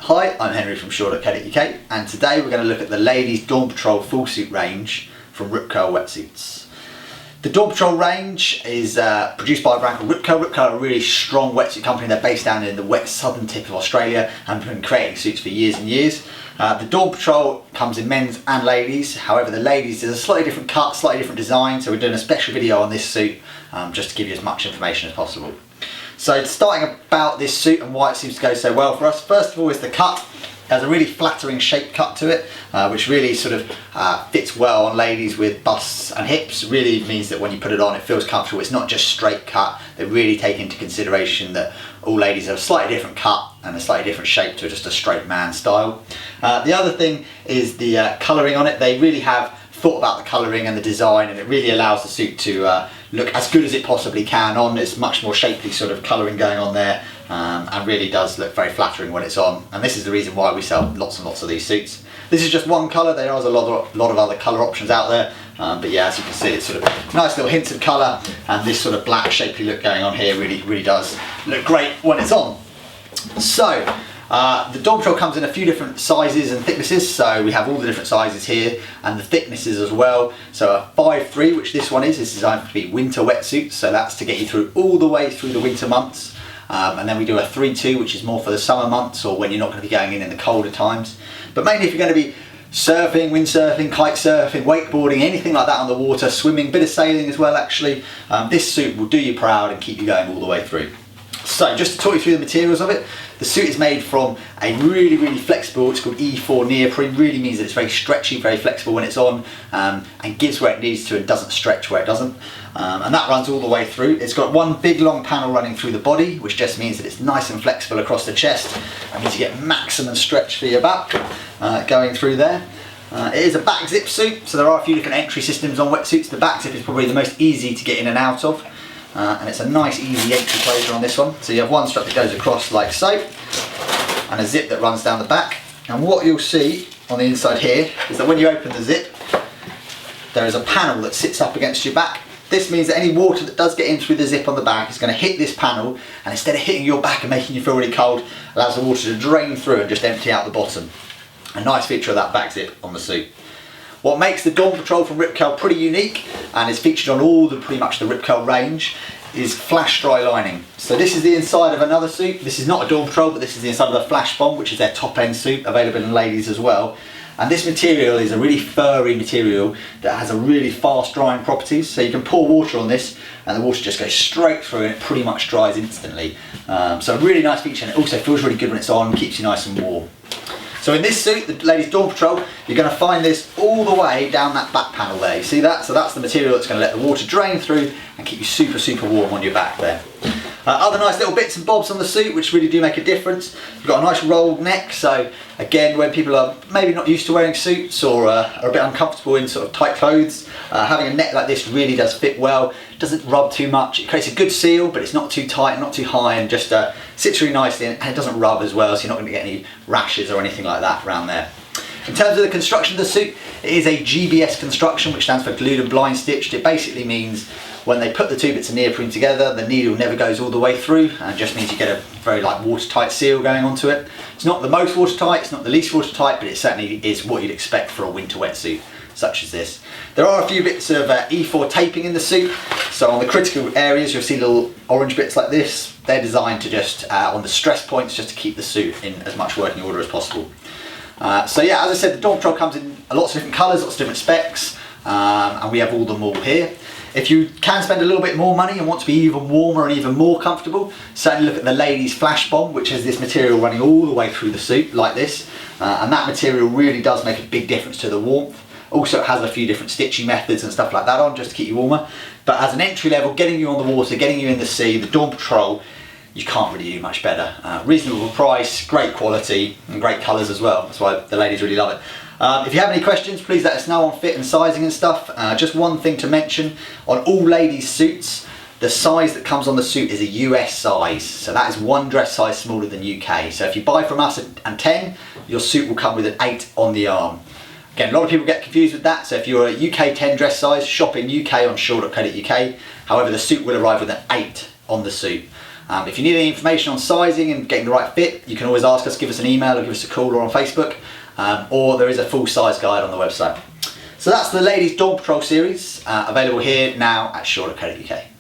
Hi, I'm Henry from shore.co.uk, and today we're going to look at the ladies Dawn Patrol full suit range from Rip Curl Wetsuits. The Dawn Patrol range is produced by a brand called Rip Curl. Rip Curl are a really strong wetsuit company. They're based down in the wet southern tip of Australia and have been creating suits for years and years. The Dawn Patrol comes in men's and ladies. However, the ladies is a slightly different cut, slightly different design, so we're doing a special video on this suit just to give you as much information as possible. So starting about this suit and why it seems to go so well for us, first of all is the cut. It has a really flattering shape cut to it, which really sort of fits well on ladies with busts and hips. Really means that when you put it on it feels comfortable. It's not just straight cut. They really take into consideration that all ladies have a slightly different cut and a slightly different shape to just a straight man style. The other thing is the colouring on it. They really have thought about the colouring and the design, and it really allows the suit to look as good as it possibly can on. It's much more shapely sort of colouring going on there, and really does look very flattering when it's on, and this is the reason why we sell lots and lots of these suits. This is just one colour. There is a lot of other colour options out there, but yeah, as you can see, it's sort of nice little hints of colour, and this sort of black shapely look going on here really does look great when it's on. So the Dawn Patrol comes in a few different sizes and thicknesses, so we have all the different sizes here and the thicknesses as well. So a 5'3", which this one is designed to be winter wetsuits, so that's to get you through all the way through the winter months. And then we do a 3'2", which is more for the summer months or when you're not going to be going in the colder times. But mainly if you're going to be surfing, windsurfing, kite surfing, wakeboarding, anything like that on the water, swimming, bit of sailing as well actually, this suit will do you proud and keep you going all the way through. So just to talk you through the materials of it, the suit is made from a really flexible, it's called E4 neoprene. Really means that it's very stretchy, very flexible when it's on, and gives where it needs to and doesn't stretch where it doesn't. And that runs all the way through. It's got one big long panel running through the body, which just means that it's nice and flexible across the chest. That means you get maximum stretch for your back going through there. It is a back zip suit, so there are a few different entry systems on wetsuits. The back zip is probably the most easy to get in and out of. And it's a nice easy entry closure on this one. So you have one strap that goes across like so, and a zip that runs down the back. And what you'll see on the inside here is that when you open the zip, there is a panel that sits up against your back. This means that any water that does get in through the zip on the back is going to hit this panel, and instead of hitting your back and making you feel really cold, allows the water to drain through and just empty out the bottom. A nice feature of that back zip on the suit. What makes the Dawn Patrol from Rip Curl pretty unique, and is featured on all pretty much the Rip Curl range, is flash dry lining. So this is the inside of another suit. This is not a Dawn Patrol, but this is the inside of the Flash Bomb, which is their top end suit, available in ladies as well. And this material is a really furry material that has a really fast drying properties. So you can pour water on this and the water just goes straight through and it pretty much dries instantly. So a really nice feature, and it also feels really good when it's on, keeps you nice and warm. So in this suit, the ladies Dawn Patrol, you're going to find this all the way down that back panel there. You see that? So that's the material that's going to let the water drain through and keep you super warm on your back there. Other nice little bits and bobs on the suit which really do make a difference. You've got a nice rolled neck, so again, when people are maybe not used to wearing suits or are a bit uncomfortable in sort of tight clothes, having a neck like this really does fit well. It doesn't rub too much. It creates a good seal, but it's not too tight, not too high, and just sits really nicely, and it doesn't rub as well, so you're not going to get any rashes or anything like that around there. In terms of the construction of the suit, it is a GBS construction, which stands for glued and blind stitched. It basically means when they put the two bits of neoprene together, the needle never goes all the way through, and it just means you get a very watertight seal going onto it. It's not the most watertight, it's not the least watertight, but it certainly is what you'd expect for a winter wetsuit such as this. There are a few bits of E4 taping in the suit, so on the critical areas you'll see little orange bits like this. They're designed to just, on the stress points, just to keep the suit in as much working order as possible. So yeah, as I said, the Dawn Patrol comes in lots of different colours, lots of different specs, and we have all them all here. If you can spend a little bit more money and want to be even warmer and even more comfortable, certainly look at the ladies Flash Bomb, which has this material running all the way through the suit like this, and that material really does make a big difference to the warmth. Also, it has a few different stitching methods and stuff like that on, just to keep you warmer. But as an entry level, getting you on the water, getting you in the sea, the Dawn Patrol, you can't really do much better. Reasonable price, great quality, and great colours as well. That's why the ladies really love it. If you have any questions, please let us know on fit and sizing and stuff. Just one thing to mention, on all ladies suits, the size that comes on the suit is a US size. So that is one dress size smaller than UK. So if you buy from us and 10, your suit will come with an 8 on the arm. Again, a lot of people get confused with that, so if you're a UK 10 dress size, shop in UK on shore.co.uk. However, the suit will arrive with an 8 on the suit. If you need any information on sizing and getting the right fit, you can always ask us, give us an email or give us a call or on Facebook, or there is a full size guide on the website. So that's the Ladies Dawn Patrol series, available here now at Shaw.co.uk.